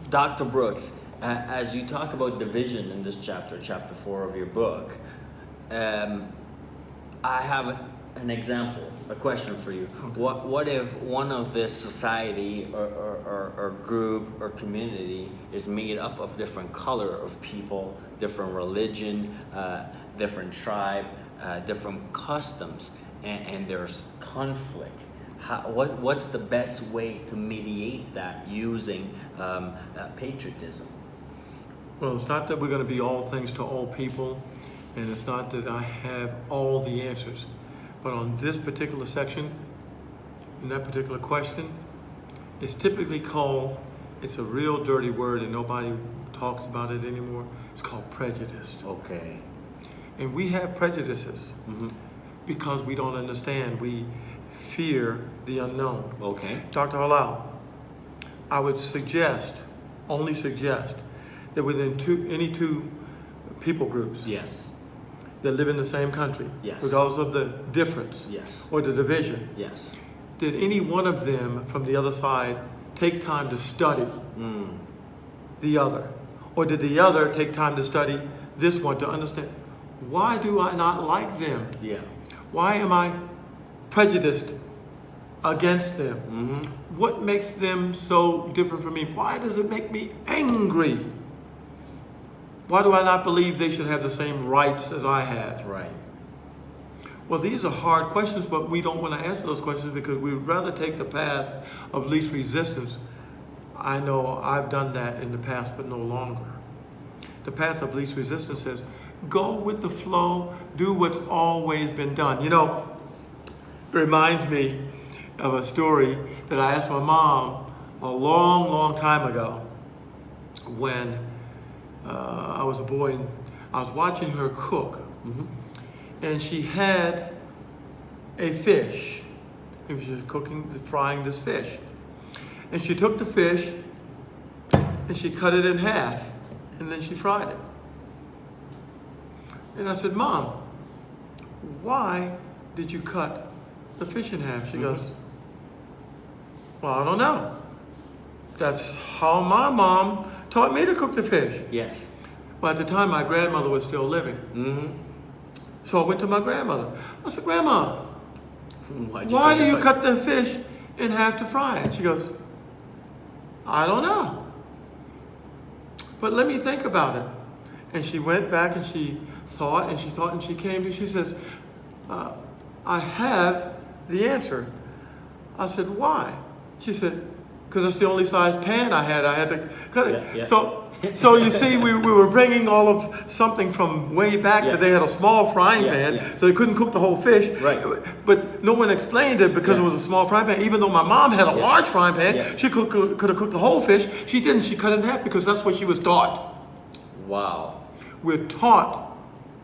Dr. Brooks, as you talk about division in this chapter, chapter 4 of your book, I have an example, a question for you. Okay. What if one of this society or group or community is made up of different color of people, different religion, different tribe, different customs, and there's conflict? What's the best way to mediate that using patriotism? Well, it's not that we're going to be all things to all people, and it's not that I have all the answers. But on this particular section, in that particular question, it's typically called, it's a real dirty word and nobody talks about it anymore. It's called prejudice. Okay. And we have prejudices Mm-hmm. because we don't understand. We fear the unknown. Okay. Dr. Halal, I would only suggest, that within any two people groups Yes. that live in the same country, Yes. regardless of the difference Yes. or the division, Yes. did any one of them from the other side take time to study the other? Or did the other take time to study this one to understand, why do I not like them? Yeah. Why am I prejudiced against them? Mm-hmm. What makes them so different from me? Why does it make me angry? Why do I not believe they should have the same rights as I have? Right. Well, these are hard questions, but we don't want to answer those questions because we'd rather take the path of least resistance. I know I've done that in the past, but no longer. The path of least resistance says, go with the flow, do what's always been done. You know, it reminds me of a story that I asked my mom a long, long time ago when I was a boy and I was watching her cook. Mm-hmm. And she had a fish. And she was frying this fish. And she took the fish and she cut it in half and then she fried it. And I said, Mom, why did you cut the fish in half? She goes, well, I don't know. That's how my mom taught me to cook the fish. Yes. Well, at the time, my grandmother was still living. Mm-hmm. So I went to my grandmother. I said, Grandma, Why why do you cut the fish in half to fry it? She goes, I don't know. But let me think about it. And she went back and she thought and she thought and she came to, she says, I have the answer. I said, why? She said, because that's the only size pan I had. I had to cut it. Yeah, yeah. So you see, we were bringing all of something from way back, Yeah. that they had a small frying Yeah, pan, yeah. so they couldn't cook the whole fish. Right. But no one explained it because Yeah. it was a small frying pan. Even though my mom had a Yeah. large frying pan, Yeah. she could have cooked the whole fish. She didn't. She cut it in half because that's what she was taught. Wow. We're taught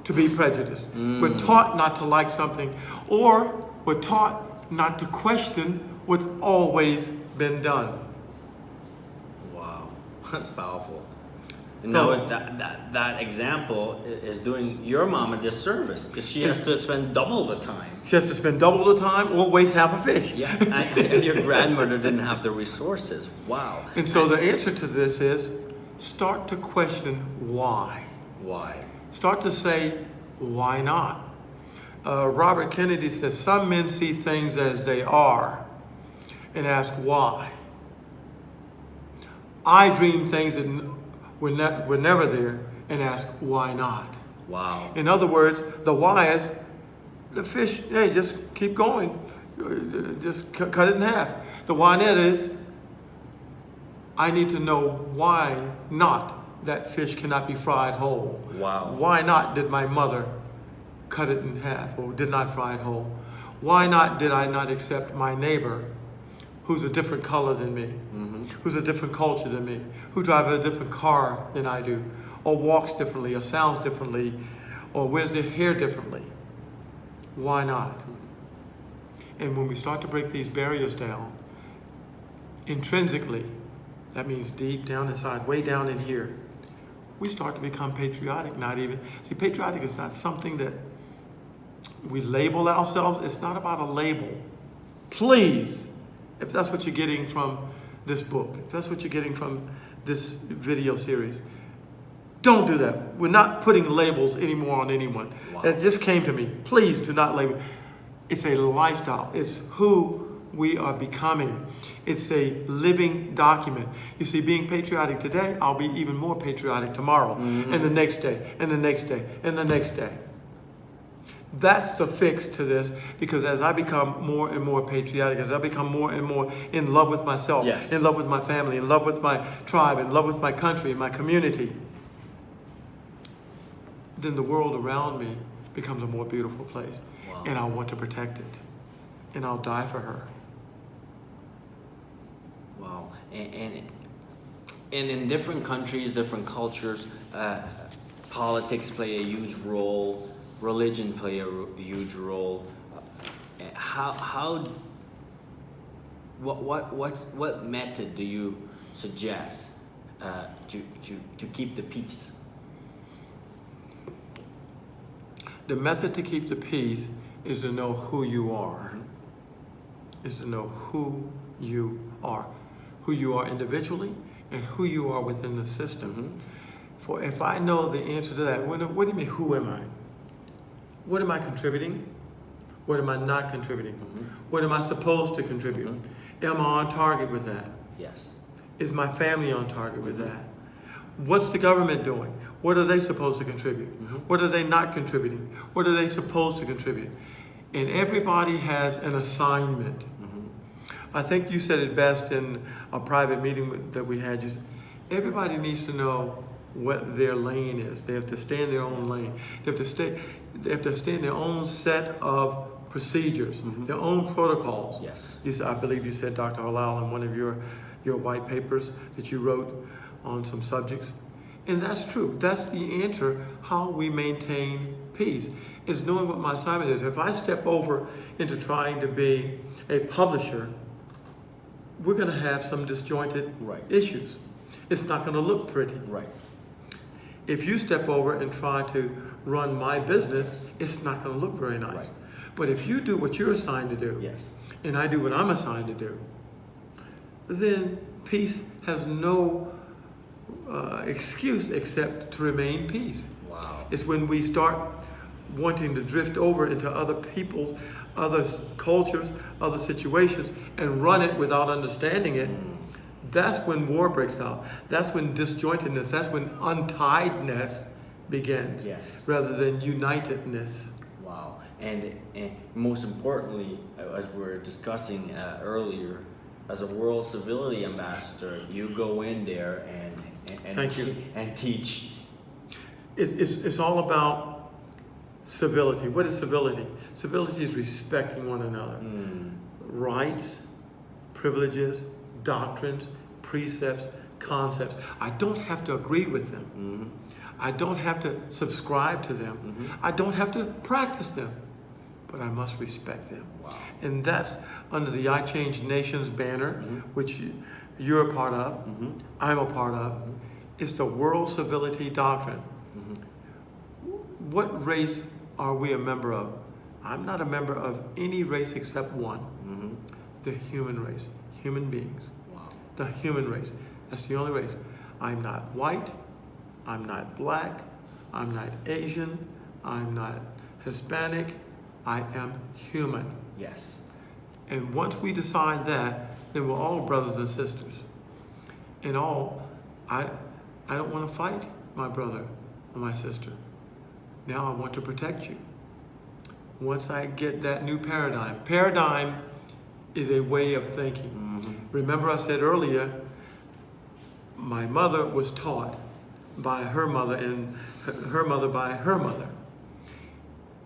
to be prejudiced. We're taught not to like something, or we're taught not to question what's always been done. Wow. That's powerful. And So- now that example is doing your mom a disservice because she has to spend double the time. She has to spend double the time or waste half a fish. Yeah. And your grandmother didn't have the resources. Wow. And so the answer to this is start to question why. Why? Start to say, why not? Robert Kennedy says, some men see things as they are and ask why. I dream things that were never there and ask why not. Wow. In other words, the why is the fish, hey, just keep going. Just cut it in half. The why not is, I need to know why not that fish cannot be fried whole. Wow. Why not did my mother cut it in half or did not fry it whole? Why not did I not accept my neighbor who's a different color than me, who's a different culture than me, who drives a different car than I do, or walks differently, or sounds differently, or wears their hair differently? Why not? And when we start to break these barriers down, intrinsically, that means deep down inside, way down in here, we start to become patriotic, see, patriotic is not something that we label ourselves. It's not about a label. Please, if that's what you're getting from this book, if that's what you're getting from this video series. Don't do that. We're not putting labels anymore on anyone. Wow. It just came to me. Please do not label. It's a lifestyle. It's who we are becoming. It's a living document. You see, being patriotic today, I'll be even more patriotic tomorrow, and the next day, and the next day, and the next day. That's the fix to this, because as I become more and more patriotic, as I become more and more in love with myself, Yes. in love with my family, in love with my tribe, in love with my country, and my community, then the world around me becomes a more beautiful place. Wow. And I want to protect it. And I'll die for her. Wow. And in different countries, different cultures, politics play a huge role. Religion play a huge role. What method do you suggest to keep the peace? The method to keep the peace is to know who you are. Is to know who you are. Who you are individually and who you are within the system. For if I know the answer to that, what do you mean, who am I? What am I contributing? What am I not contributing? What am I supposed to contribute? Am I on target with that? Yes. Is my family on target with that? What's the government doing? What are they supposed to contribute? What are they not contributing? What are they supposed to contribute? And everybody has an assignment. I think you said it best in a private meeting that we had. Everybody needs to know what their lane is. They have to stay in their own lane. They have to stay in their own set of procedures, their own protocols. Yes. I believe you said, Dr. Halal, in one of your white papers that you wrote on some subjects. And that's true. That's the answer, how we maintain peace, is knowing what my assignment is. If I step over into trying to be a publisher, we're going to have some disjointed issues. It's not going to look pretty. Right. If you step over and try to run my business, it's not going to look very nice. Right. But if you do what you're assigned to do, Yes. and I do what I'm assigned to do, then peace has no excuse except to remain peace. Wow. It's when we start wanting to drift over into other people's, other cultures, other situations, and run it without understanding it. That's when war breaks out. That's when disjointedness, that's when untiedness begins. Yes. Rather than unitedness. Wow. And most importantly, as we were discussing earlier, as a World Civility Ambassador, you go in there and Thank you. And teach. It's all about civility. What is civility? Civility is respecting one another. Rights, privileges, doctrines, precepts, concepts. I don't have to agree with them. I don't have to subscribe to them. I don't have to practice them. But I must respect them. Wow. And that's under the I Change Nations banner, which you're a part of, I'm a part of. It's the World Civility Doctrine. What race are we a member of? I'm not a member of any race except one. The human race. Human beings. Wow. The human race. That's the only race. I'm not white. I'm not black. I'm not Asian. I'm not Hispanic. I am human. Yes. And once we decide that, then we're all brothers and sisters. And I don't want to fight my brother or my sister. Now I want to protect you. Once I get that new paradigm. Paradigm is a way of thinking. Remember I said earlier, my mother was taught by her mother and her mother by her mother.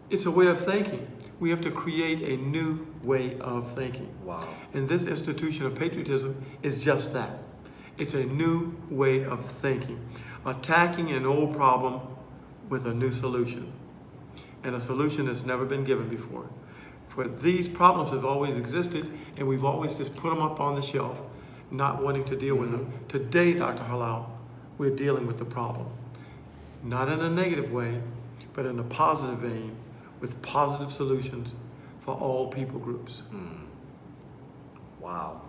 It's a way of thinking. We have to create a new way of thinking. Wow. And this institution of patriotism is just that. It's a new way of thinking. Attacking an old problem with a new solution. And a solution that's never been given before. For these problems have always existed, and we've always just put them up on the shelf, not wanting to deal with them. Today, Dr. Halal, we're dealing with the problem. Not in a negative way, but in a positive vein, with positive solutions for all people groups. Wow.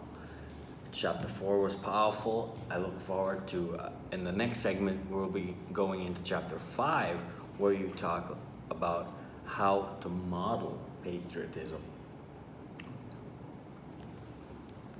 Chapter 4 was powerful. I look forward to, in the next segment, we'll be going into chapter 5, where you talk about how to model patriotism